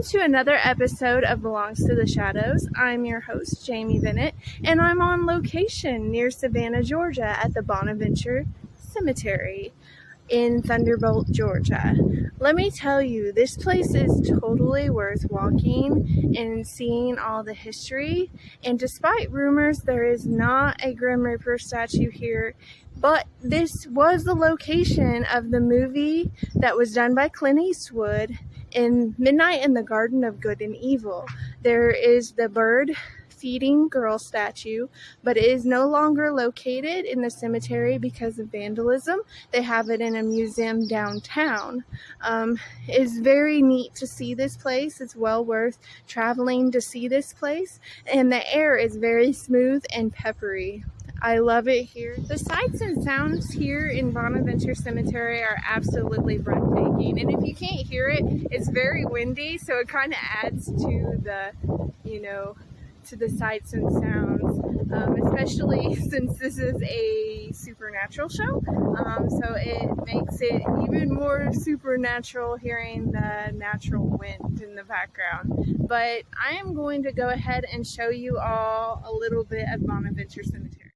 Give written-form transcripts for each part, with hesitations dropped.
Welcome to another episode of Belongs to the Shadows. I'm your host, Jaime Bennett, and I'm on location near Savannah, Georgia at the Bonaventure Cemetery in Thunderbolt, Georgia. Let me tell you, this place is totally worth walking and seeing all the history. And despite rumors, there is not a Grim Reaper statue here, but this was the location of the movie that was done by Clint Eastwood in Midnight in the Garden of Good and Evil. There is the bird feeding girl statue, but it is no longer located in the cemetery because of vandalism. They have it in a museum downtown. It's very neat to see this place. It's well worth traveling to see this place, and the air is very smooth and peppery. I love it here. The sights and sounds here in Bonaventure Cemetery are absolutely breathtaking. And if you can't hear it, it's very windy, so it kind of adds to the, to the sights and sounds, especially since this is a supernatural show. So it makes it even more supernatural hearing the natural wind in the background. But I am going to go ahead and show you all a little bit of Bonaventure Cemetery.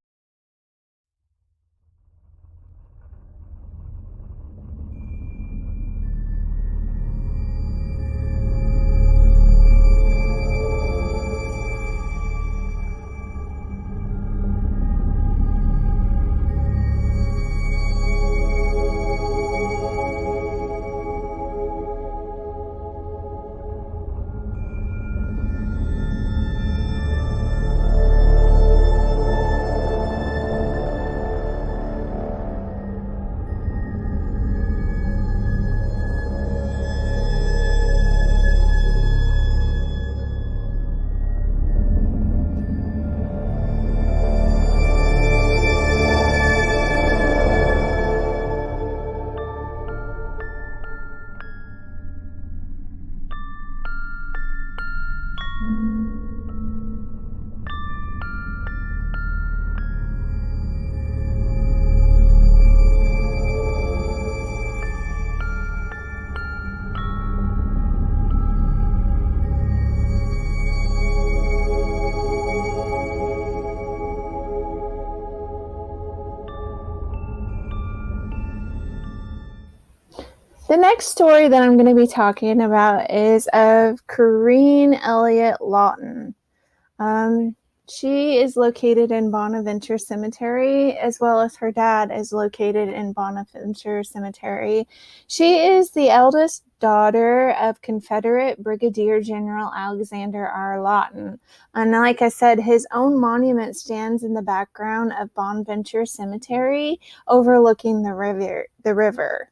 The next story that I'm going to be talking about is of Karin Elliott Lawton. She is located in Bonaventure Cemetery, as well as her dad is located in Bonaventure Cemetery. She is the eldest daughter of Confederate Brigadier General Alexander R. Lawton. And like I said, his own monument stands in the background of Bonaventure Cemetery, overlooking the river.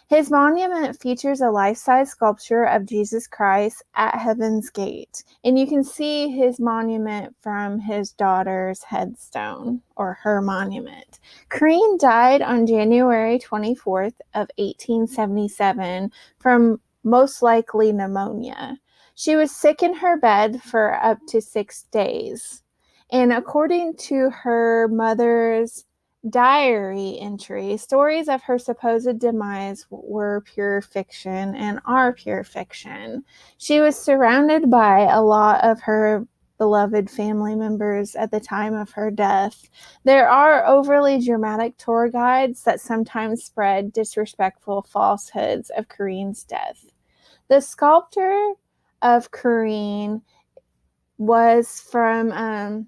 His monument features a life-size sculpture of Jesus Christ at Heaven's Gate, and you can see his monument from his daughter's headstone, or her monument. Karin died on January 24th of 1877 from most likely pneumonia. She was sick in her bed for up to 6 days, and according to her mother's diary entry, stories of her supposed demise were pure fiction and are pure fiction. She was surrounded by a lot of her beloved family members at the time of her death. There are overly dramatic tour guides that sometimes spread disrespectful falsehoods of Karin's death. The sculptor of Karin was from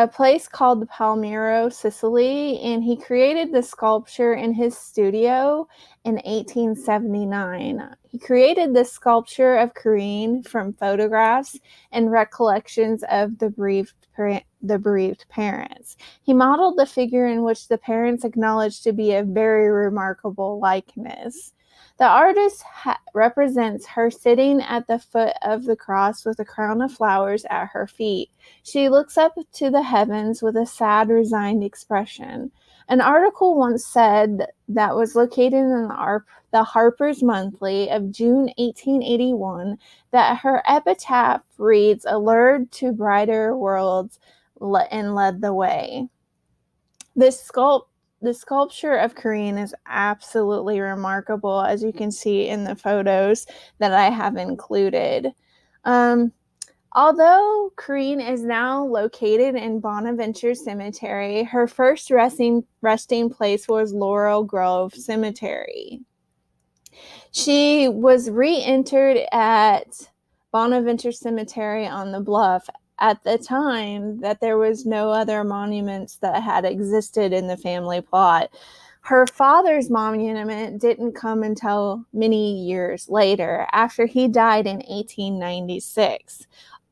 a place called the Palmiro, Sicily, and he created the sculpture in his studio in 1879. He created this sculpture of Karin from photographs and recollections of the bereaved parents. He modeled the figure in which the parents acknowledged to be a very remarkable likeness. The artist represents her sitting at the foot of the cross with a crown of flowers at her feet. She looks up to the heavens with a sad, resigned expression. An article once said that was located in the Harper's Monthly of June 1881 that her epitaph reads, "Allured to brighter worlds and led the way." This the sculpture of Karin is absolutely remarkable, as you can see in the photos that I have included. Although Karin is now located in Bonaventure Cemetery, her first resting place was Laurel Grove Cemetery. She was re-interred at Bonaventure Cemetery on the Bluff at the time that there was no other monuments that had existed in the family plot. Her father's monument didn't come until many years later, after he died in 1896.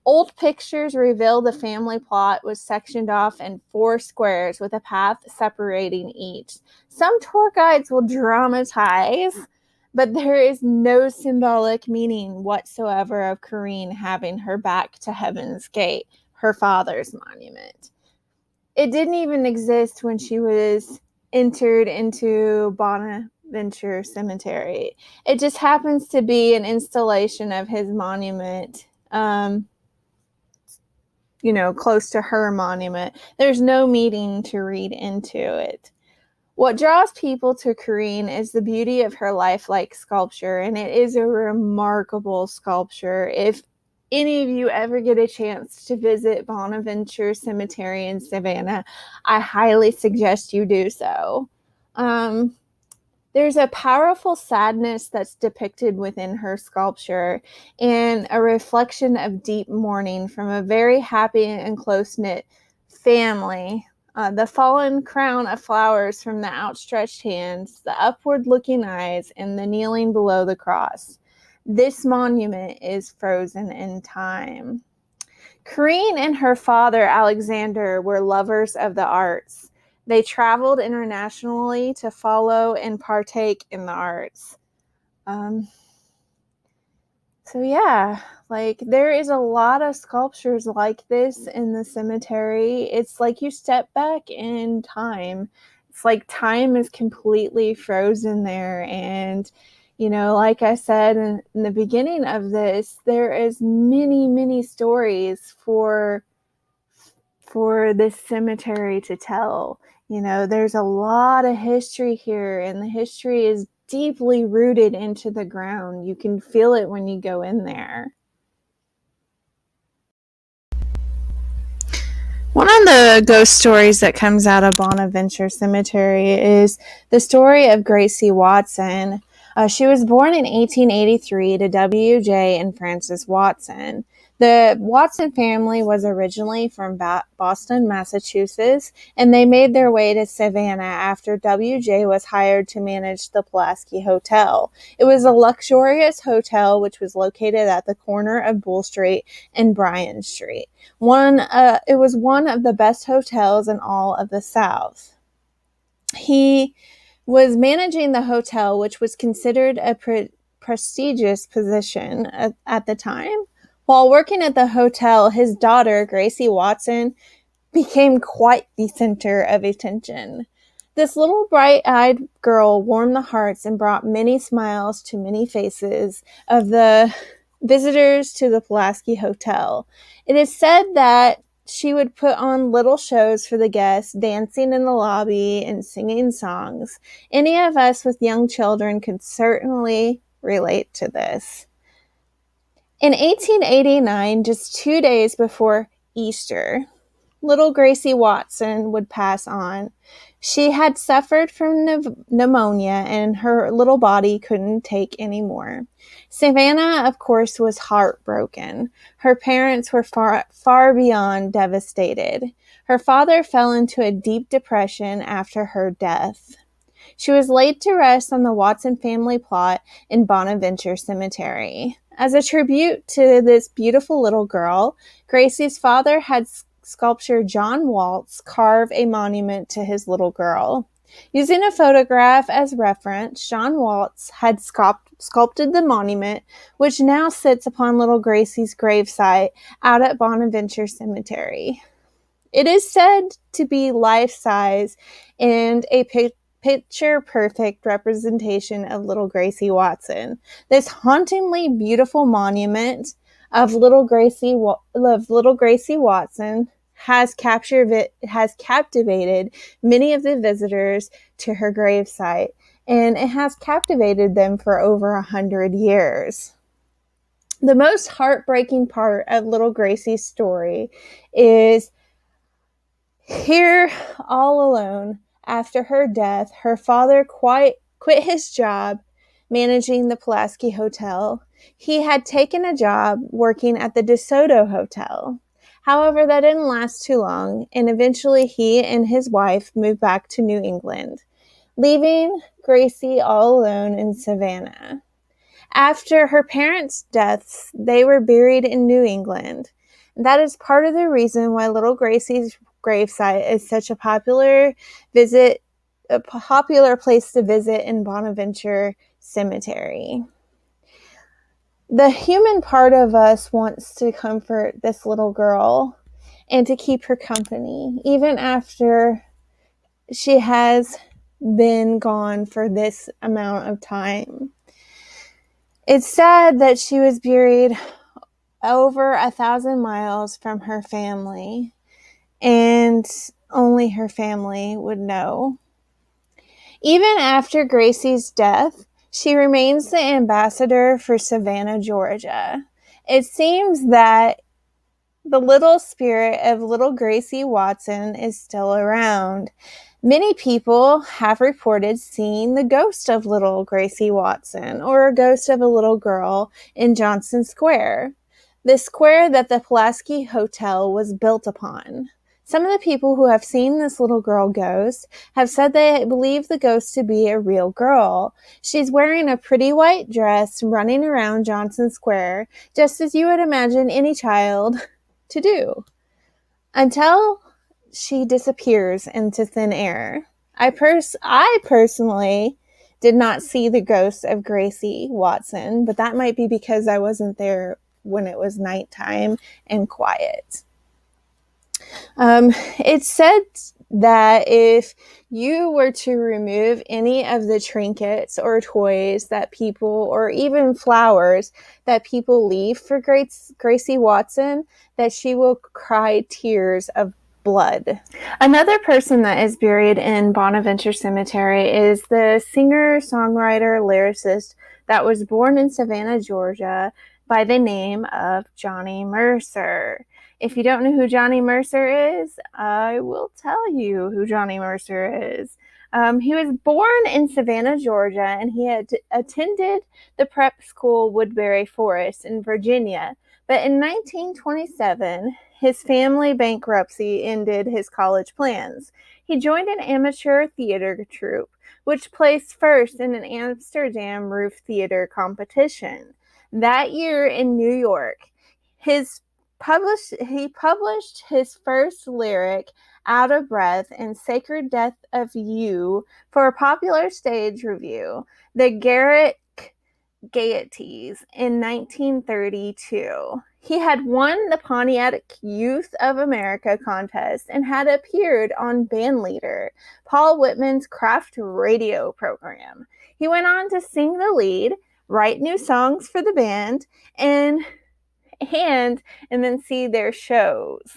Old pictures reveal the family plot was sectioned off in 4 squares with a path separating each. Some tour guides will dramatize, but there is no symbolic meaning whatsoever of Karin having her back to Heaven's Gate, her father's monument. It didn't even exist when she was entered into Bonaventure Cemetery. It just happens to be an installation of his monument, close to her monument. There's no meaning to read into it. What draws people to Karin is the beauty of her lifelike sculpture, and it is a remarkable sculpture. If any of you ever get a chance to visit Bonaventure Cemetery in Savannah, I highly suggest you do so. There's a powerful sadness that's depicted within her sculpture and a reflection of deep mourning from a very happy and close-knit family. The fallen crown of flowers from the outstretched hands, the upward-looking eyes, and the kneeling below the cross. This monument is frozen in time. Karin and her father, Alexander, were lovers of the arts. They traveled internationally to follow and partake in the arts. There is a lot of sculptures like this in the cemetery. It's like you step back in time. It's like time is completely frozen there. And, like I said in the beginning of this, there is many, many stories for this cemetery to tell. There's a lot of history here, and the history is deeply rooted into the ground. You can feel it when you go in there. One of the ghost stories that comes out of Bonaventure Cemetery is the story of Gracie Watson. She was born in 1883 to W.J. and Frances Watson. The Watson family was originally from Boston, Massachusetts, and they made their way to Savannah after W.J. was hired to manage the Pulaski Hotel. It was a luxurious hotel which was located at the corner of Bull Street and Bryan Street. It was one of the best hotels in all of the South. He was managing the hotel, which was considered a prestigious position at the time. While working at the hotel, his daughter, Gracie Watson, became quite the center of attention. This little bright-eyed girl warmed the hearts and brought many smiles to many faces of the visitors to the Pulaski Hotel. It is said that she would put on little shows for the guests, dancing in the lobby and singing songs. Any of us with young children could certainly relate to this. In 1889, just 2 days before Easter, little Gracie Watson would pass on. She had suffered from pneumonia, and her little body couldn't take any more. Savannah, of course, was heartbroken. Her parents were far beyond devastated. Her father fell into a deep depression after her death. She was laid to rest on the Watson family plot in Bonaventure Cemetery. As a tribute to this beautiful little girl, Gracie's father had sculptor John Waltz carve a monument to his little girl. Using a photograph as reference, John Waltz had sculpted the monument, which now sits upon little Gracie's gravesite out at Bonaventure Cemetery. It is said to be life-size and a picture-perfect representation of little Gracie Watson. This hauntingly beautiful monument of little Gracie Watson has captivated many of the visitors to her gravesite, and it has captivated them for over 100 years. The most heartbreaking part of little Gracie's story is here all alone after her death, her father quit his job managing the Pulaski Hotel. He had taken a job working at the DeSoto Hotel. However, that didn't last too long, and eventually he and his wife moved back to New England, leaving Gracie all alone in Savannah. After her parents' deaths, they were buried in New England. That is part of the reason why little Gracie's gravesite is such a popular place to visit in Bonaventure Cemetery. The human part of us wants to comfort this little girl and to keep her company, even after she has been gone for this amount of time. It's sad that she was buried over 1,000 miles from her family, and only her family would know. Even after Gracie's death, she remains the ambassador for Savannah, Georgia. It seems that the little spirit of little Gracie Watson is still around. Many people have reported seeing the ghost of little Gracie Watson or a ghost of a little girl in Johnson Square, the square that the Pulaski Hotel was built upon. Some of the people who have seen this little girl ghost have said they believe the ghost to be a real girl. She's wearing a pretty white dress running around Johnson Square, just as you would imagine any child to do, until she disappears into thin air. I personally did not see the ghost of Gracie Watson, but that might be because I wasn't there when it was nighttime and quiet. It's said that if you were to remove any of the trinkets or toys that people, or even flowers that people leave for Gracie Watson, that she will cry tears of blood. Another person that is buried in Bonaventure Cemetery is the singer, songwriter, lyricist that was born in Savannah, Georgia, by the name of Johnny Mercer. If you don't know who Johnny Mercer is, I will tell you who Johnny Mercer is. He was born in Savannah, Georgia, and he had attended the prep school Woodbury Forest in Virginia. But in 1927, his family bankruptcy ended his college plans. He joined an amateur theater troupe, which placed first in an Amsterdam roof theater competition. That year in New York, he published his first lyric, Out of Breath, and Sacred Death of You, for a popular stage review, the Garrick Gaieties, in 1932. He had won the Pontiac Youth of America contest and had appeared on bandleader Paul Whitman's craft radio program. He went on to sing the lead, write new songs for the band, and then see their shows.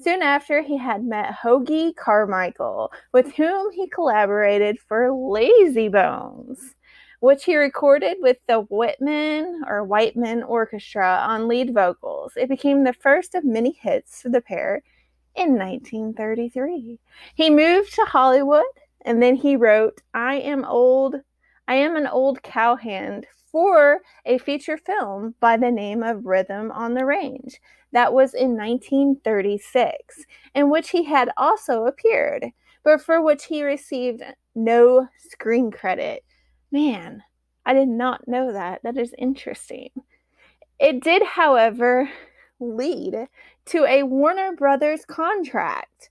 Soon after, he had met Hoagy Carmichael, with whom he collaborated for Lazy Bones, which he recorded with the Whitman Orchestra on lead vocals. It became the first of many hits for the pair in 1933. He moved to Hollywood, and then he wrote I Am an Old Cowhand for a feature film by the name of Rhythm on the Range. That was in 1936, in which he had also appeared, but for which he received no screen credit. Man, I did not know that. That is interesting. It did, however, lead to a Warner Brothers contract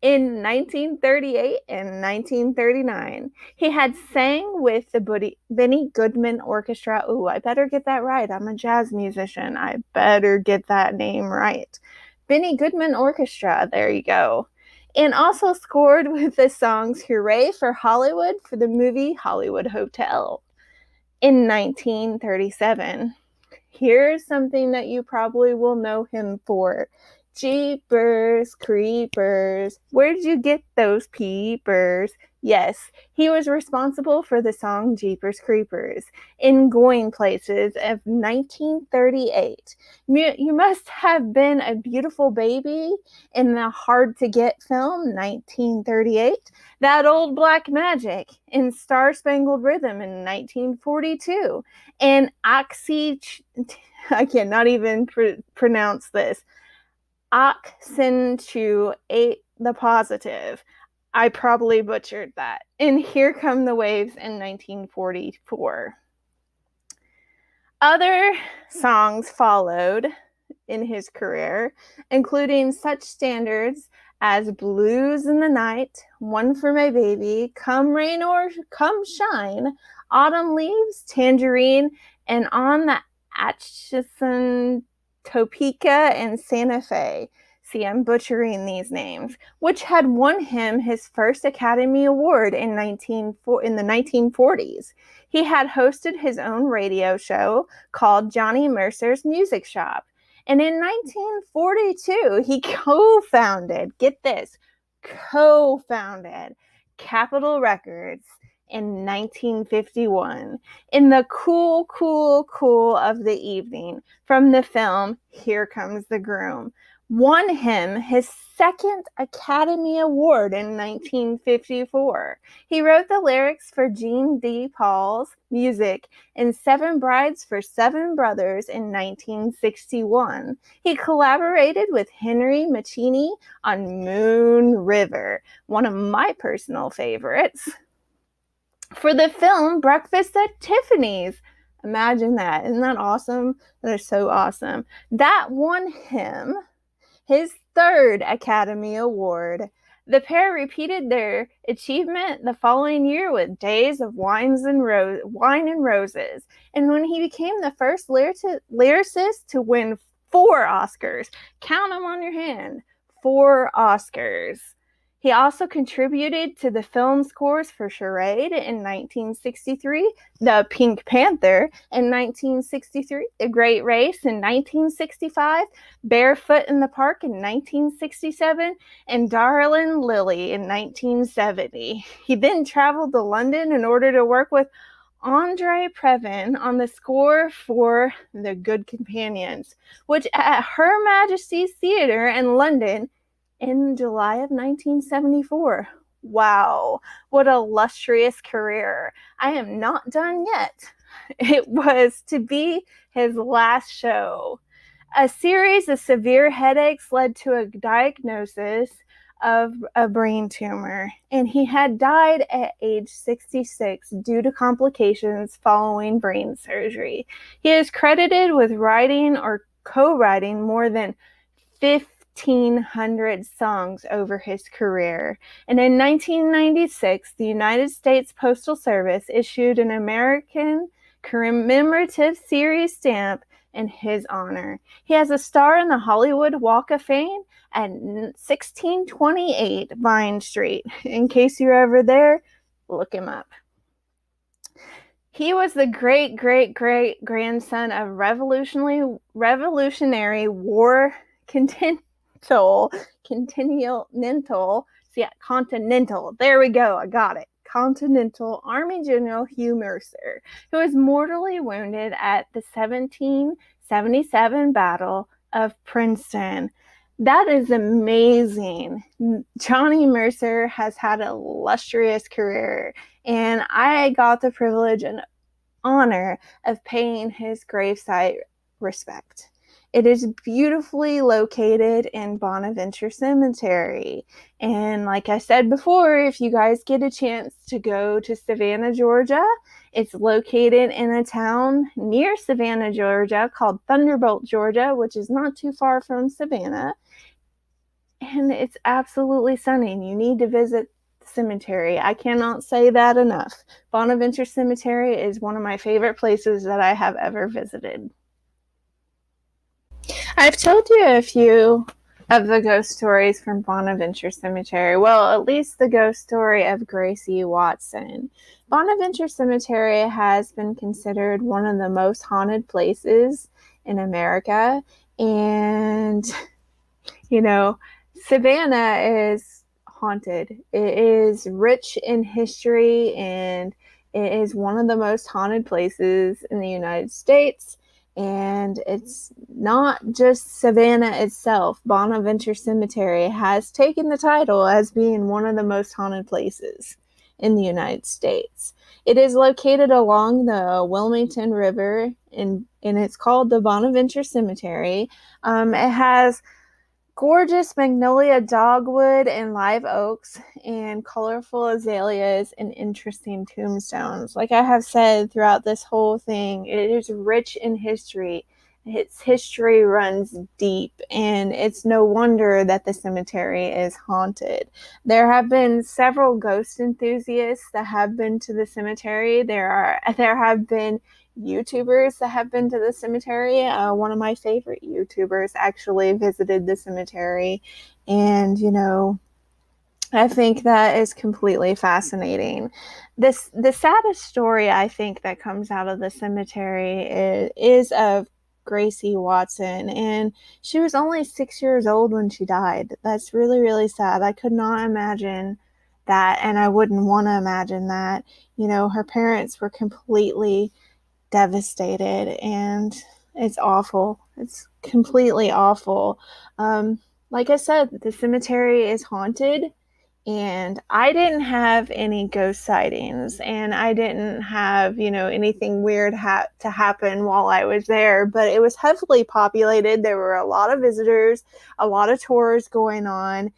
in 1938 and 1939. He had sang with the Benny Goodman Orchestra. Ooh, I better get that right. I'm a jazz musician. I better get that name right. Benny Goodman Orchestra, there you go. And also scored with the songs Hooray for Hollywood for the movie Hollywood Hotel in 1937. Here's something that you probably will know him for. Jeepers creepers, where'd you get those peepers? Yes, he was responsible for the song Jeepers Creepers in Going Places of 1938. You must have been a beautiful baby in the hard-to-get film 1938, That Old Black Magic in Star Spangled Rhythm in 1942, and I cannot even pronounce this, Accentuate the Positive. I probably butchered that. And Here Come the Waves in 1944. Other songs followed in his career, including such standards as Blues in the Night, One for My Baby, Come Rain or Come Shine, Autumn Leaves, Tangerine, and On the Atchison, Topeka, and Santa Fe. See, I'm butchering these names, which had won him his first Academy Award in the 1940s. He had hosted his own radio show called Johnny Mercer's Music Shop. And in 1942, he co-founded Capitol Records in 1951 in the cool of the evening from the film Here Comes the Groom. Won him his second Academy Award in 1954. He wrote the lyrics for Gene D. Paul's music in Seven Brides for Seven Brothers in 1961. He collaborated with Henry Mancini on Moon River, one of my personal favorites, for the film Breakfast at Tiffany's. Imagine that. Isn't that awesome? That is so awesome. That won him his third Academy Award. The pair repeated their achievement the following year with Days of Wine and Roses. And when he became the first lyricist to win 4 Oscars, count them on your hand, 4 Oscars. He also contributed to the film scores for Charade in 1963, The Pink Panther in 1963, The Great Race in 1965, Barefoot in the Park in 1967, and Darling Lily in 1970. He then traveled to London in order to work with Andre Previn on the score for The Good Companions, which at Her Majesty's Theatre in London in July of 1974. Wow, what a illustrious career. I am not done yet. It was to be his last show. A series of severe headaches led to a diagnosis of a brain tumor, and he had died at age 66 due to complications following brain surgery. He is credited with writing or co-writing more than 1,500 songs over his career. And in 1996, the United States Postal Service issued an American commemorative series stamp in his honor. He has a star in the Hollywood Walk of Fame at 1628 Vine Street. In case you're ever there, look him up. He was the great-great-great-grandson of Revolutionary War Continental, there we go, I got it. Continental Army General Hugh Mercer, who was mortally wounded at the 1777 Battle of Princeton. That is amazing. Johnny Mercer has had an illustrious career, and I got the privilege and honor of paying his gravesite respect. It is beautifully located in Bonaventure Cemetery. And like I said before, if you guys get a chance to go to Savannah, Georgia, it's located in a town near Savannah, Georgia called Thunderbolt, Georgia, which is not too far from Savannah. And it's absolutely stunning. You need to visit the cemetery. I cannot say that enough. Bonaventure Cemetery is one of my favorite places that I have ever visited. I've told you a few of the ghost stories from Bonaventure Cemetery. Well, at least the ghost story of Gracie Watson. Bonaventure Cemetery has been considered one of the most haunted places in America. And Savannah is haunted. It is rich in history, and it is one of the most haunted places in the United States. And it's not just Savannah itself. Bonaventure Cemetery has taken the title as being one of the most haunted places in the United States. It is located along the Wilmington River, and it's called the Bonaventure Cemetery. It has gorgeous magnolia dogwood and live oaks and colorful azaleas and interesting tombstones. Like I have said throughout this whole thing, it is rich in history. Its history runs deep, and it's no wonder that the cemetery is haunted. There have been several ghost enthusiasts that have been to the cemetery. There have been YouTubers that have been to the cemetery. One of my favorite YouTubers actually visited the cemetery, and I think that is completely fascinating. The saddest story I think that comes out of the cemetery is of Gracie Watson, and she was only 6 years old when she died. That's really, really sad. I could not imagine that, and I wouldn't want to imagine that. Her parents were completely devastated, and it's awful. It's completely awful. Like I said, the cemetery is haunted, and I didn't have any ghost sightings, and I didn't have anything weird to happen while I was there, but it was heavily populated. There were a lot of visitors, a lot of tours going on,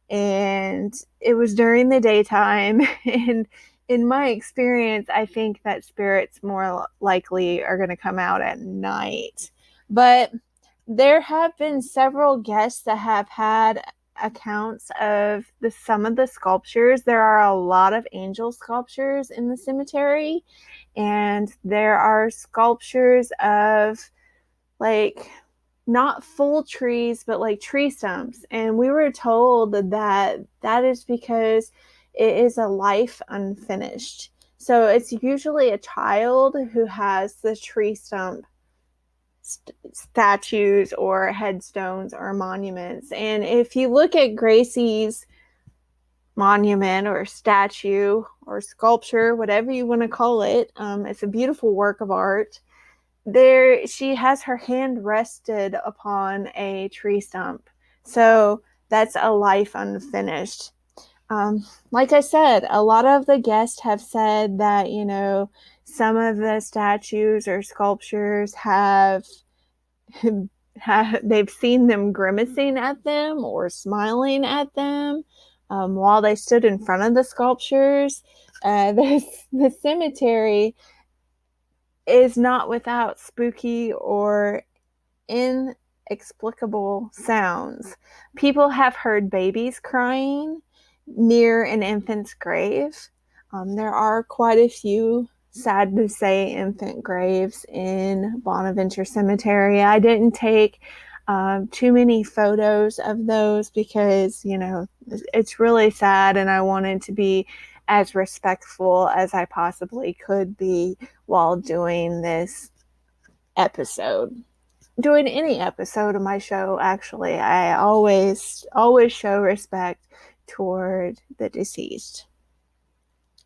and it was during the daytime. And in my experience, I think that spirits more likely are going to come out at night. But there have been several guests that have had accounts of some of the sculptures. There are a lot of angel sculptures in the cemetery, and there are sculptures of like not full trees, but like tree stumps. And we were told that is because it is a life unfinished. So it's usually a child who has the tree stump statues or headstones or monuments. And if you look at Gracie's monument or statue or sculpture, whatever you want to call it, it's a beautiful work of art. There she has her hand rested upon a tree stump, so that's a life unfinished. Like I said, a lot of the guests have said that some of the statues or sculptures they've seen them grimacing at them or smiling at them while they stood in front of the sculptures. The cemetery is not without spooky or inexplicable sounds. People have heard babies crying near an infant's grave. There are quite a few, sad to say, infant graves in Bonaventure Cemetery. I didn't take too many photos of those because, it's really sad, and I wanted to be as respectful as I possibly could be while doing this episode. Doing any episode of my show, actually, I always show respect toward the deceased.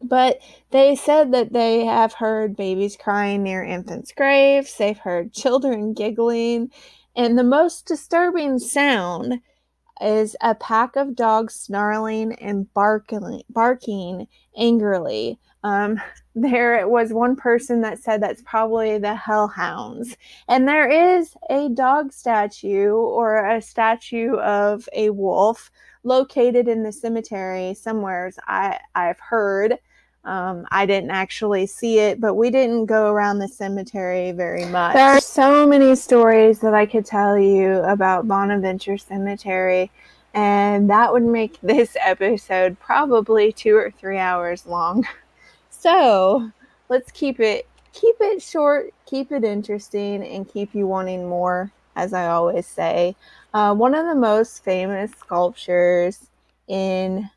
But they said that they have heard babies crying near infants' graves. They've heard children giggling. And the most disturbing sound is a pack of dogs snarling and barking angrily. There was one person that said that's probably the hellhounds. And there is a dog statue or a statue of a wolf located in the cemetery somewhere. I've heard. I didn't actually see it, but we didn't go around the cemetery very much. There are so many stories that I could tell you about Bonaventure Cemetery, and that would make this episode probably 2 or 3 hours long. So let's keep it short, keep it interesting, and keep you wanting more, as I always say. One of the most famous sculptures in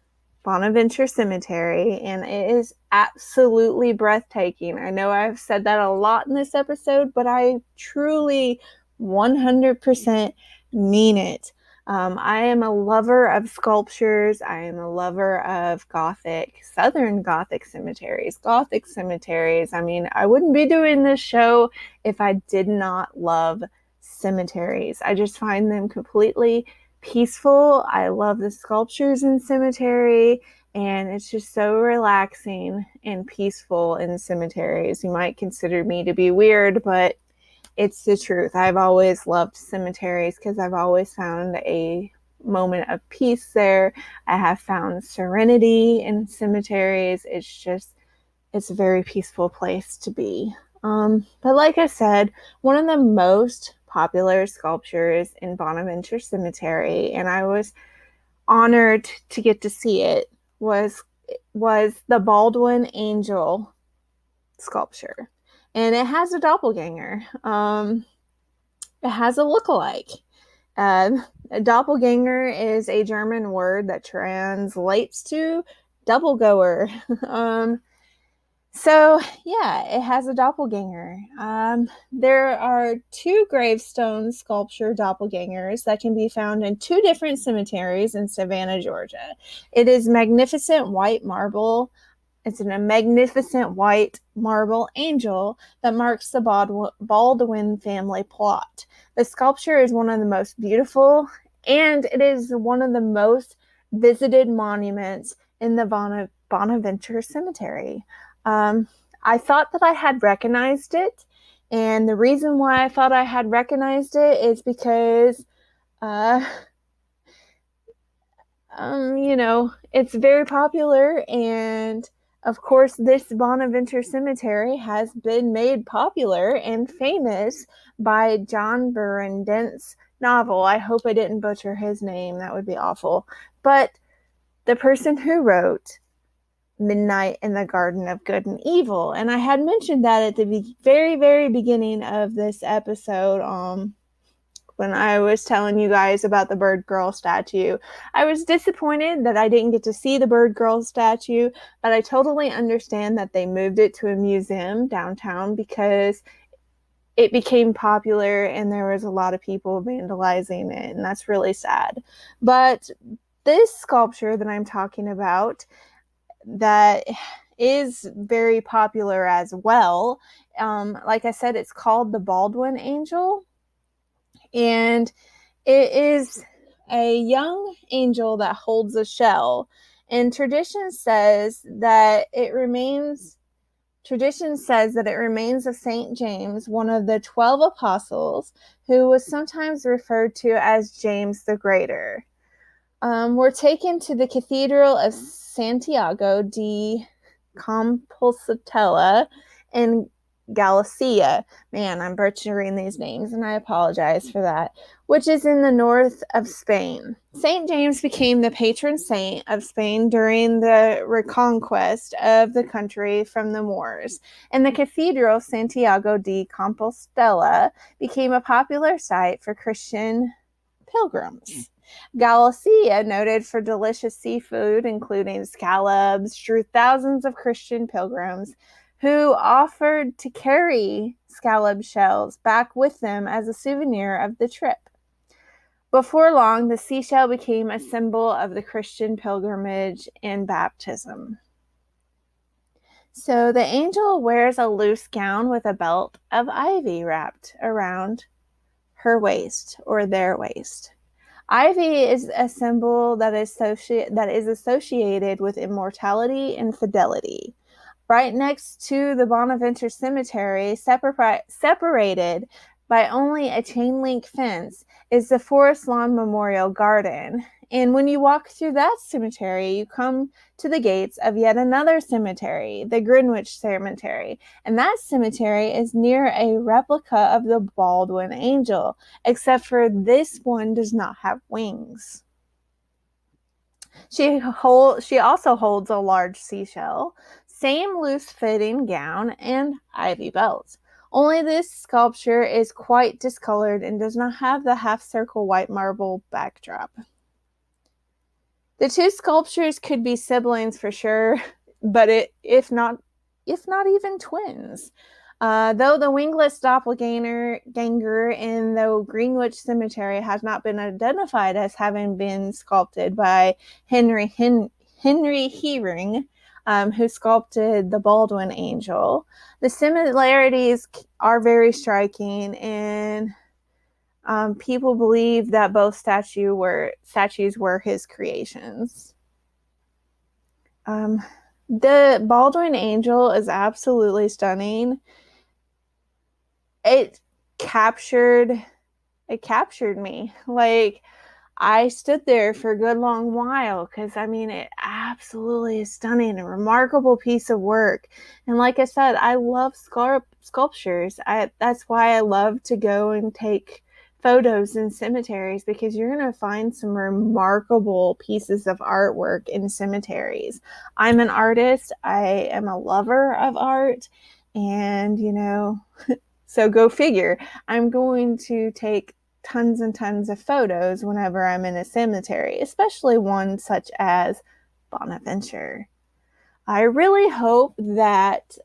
Bonaventure Cemetery, and it is absolutely breathtaking. I know I've said that a lot in this episode, but I truly 100% mean it. I am a lover of sculptures. I am a lover of Southern Gothic cemeteries, Gothic cemeteries. I mean, I wouldn't be doing this show if I did not love cemeteries. I just find them completely peaceful. I love the sculptures in cemetery, and it's just so relaxing and peaceful in cemeteries. You might consider me to be weird, but it's the truth. I've always loved cemeteries because I've always found a moment of peace there. I have found serenity in cemeteries. It's a very peaceful place to be. But like I said, one of the most popular sculptures in Bonaventure Cemetery, and I was honored to get to see it, was the Baldwin Angel sculpture. And it has a doppelganger. It has a lookalike. A doppelganger is a German word that translates to double goer. So yeah, it has a doppelganger. There are 2 gravestone sculpture doppelgangers that can be found in 2 different cemeteries in Savannah, Georgia. It is magnificent white marble. It's a magnificent white marble angel that marks the Baldwin family plot. The sculpture is one of the most beautiful, and it is one of the most visited monuments in the Bonaventure Cemetery. I thought that I had recognized it, and the reason why I thought I had recognized it is because it's very popular, and of course, this Bonaventure Cemetery has been made popular and famous by John Berendt's novel. I hope I didn't butcher his name. That would be awful. But the person who wrote Midnight in the Garden of Good and Evil. And I had mentioned that at the very, very beginning of this episode, when I was telling you guys about the Bird Girl statue. I was disappointed that I didn't get to see the Bird Girl statue, but I totally understand that they moved it to a museum downtown because it became popular and there was a lot of people vandalizing it, and that's really sad. But this sculpture that I'm talking about that is very popular as well, like I said, it's called the Baldwin Angel. And it is a young angel that holds a shell. And tradition says that it remains of St. James, one of the 12 apostles, who was sometimes referred to as James the Greater. We're taken to the Cathedral of Santiago de Compostela in Galicia. Man, I'm butchering these names, and I apologize for that, which is in the north of Spain. St. James became the patron saint of Spain during the reconquest of the country from the Moors, and the Cathedral Santiago de Compostela became a popular site for Christian pilgrims. Galicia, noted for delicious seafood, including scallops, drew thousands of Christian pilgrims who offered to carry scallop shells back with them as a souvenir of the trip. Before long, the seashell became a symbol of the Christian pilgrimage and baptism. So the angel wears a loose gown with a belt of ivy wrapped around her waist or their waist. Ivy is a symbol that is associated with immortality and fidelity. Right next to the Bonaventure Cemetery, separated by only a chain link fence, is the Forest Lawn Memorial Garden. And when you walk through that cemetery, you come to the gates of yet another cemetery, the Greenwich Cemetery. And that cemetery is near a replica of the Baldwin Angel, except for this one does not have wings. She also holds a large seashell, same loose-fitting gown, and ivy belt. Only this sculpture is quite discolored and does not have the half-circle white marble backdrop. The 2 sculptures could be siblings for sure, but if not even twins. Though the wingless doppelganger in the Greenwich Cemetery has not been identified as having been sculpted by Henry Heering, who sculpted the Baldwin Angel, the similarities are very striking, and people believe that both statues were his creations. The Baldwin Angel is absolutely stunning. It captured me. Like, I stood there for a good long while because it absolutely is stunning, a remarkable piece of work. And like I said, I love sculptures. That's why I love to go and take photos in cemeteries, because you're going to find some remarkable pieces of artwork in cemeteries. I'm an artist. I am a lover of art, and so go figure. I'm going to take tons and tons of photos whenever I'm in a cemetery, especially one such as Bonaventure. I really hope that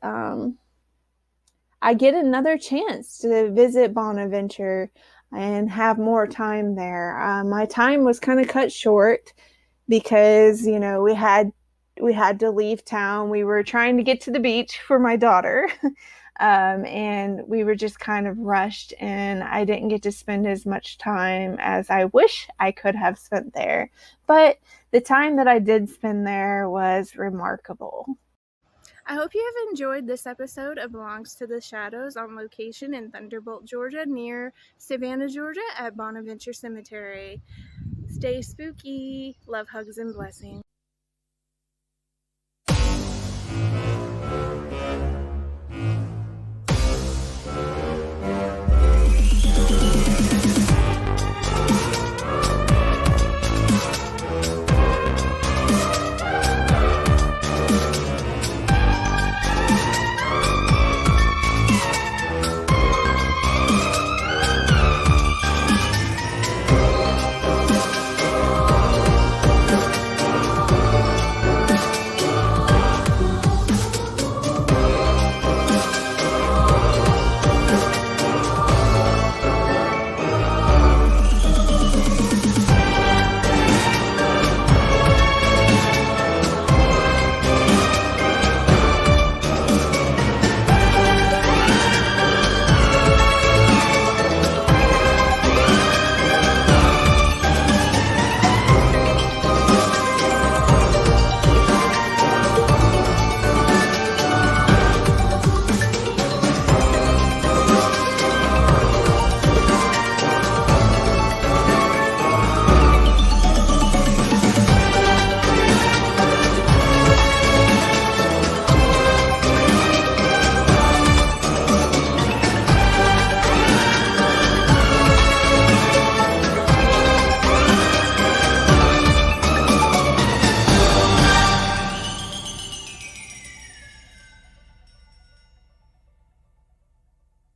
I get another chance to visit Bonaventure and have more time there. My time was kind of cut short because we had to leave town. We were trying to get to the beach for my daughter. And we were just kind of rushed, and I didn't get to spend as much time as I wish I could have spent there. But the time that I did spend there was remarkable. I hope you have enjoyed this episode of Belongs to the Shadows, on location in Thunderbolt, Georgia, near Savannah, Georgia, at Bonaventure Cemetery. Stay spooky. Love, hugs, and blessings.